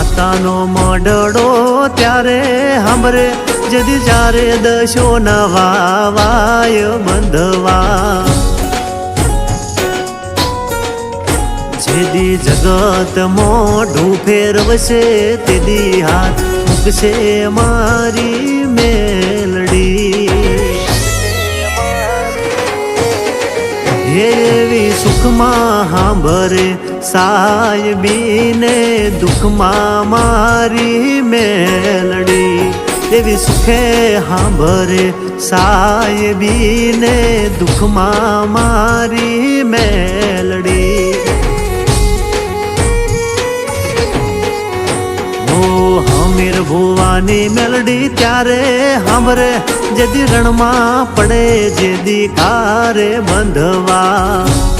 માતાનો મડડો ત્યારે સાંભરે જદી જ્યારે દશો નવા વાય બંધવા જેદી જગત મોઢું ફેરવશે તેદી હાથ મૂકશે મારી મેલડી એવી સુખમાં સાંભરે સાહેબીને દુઃખમાં મારી મેલડી એવી સુખે સાંભરે સાહેબીને દુઃખમાં મારી મેલડી હમીર ભુવાની મેલડી ત્યારે સાંભરે જેદી રણમાં પડે જેદી કારે બંધવા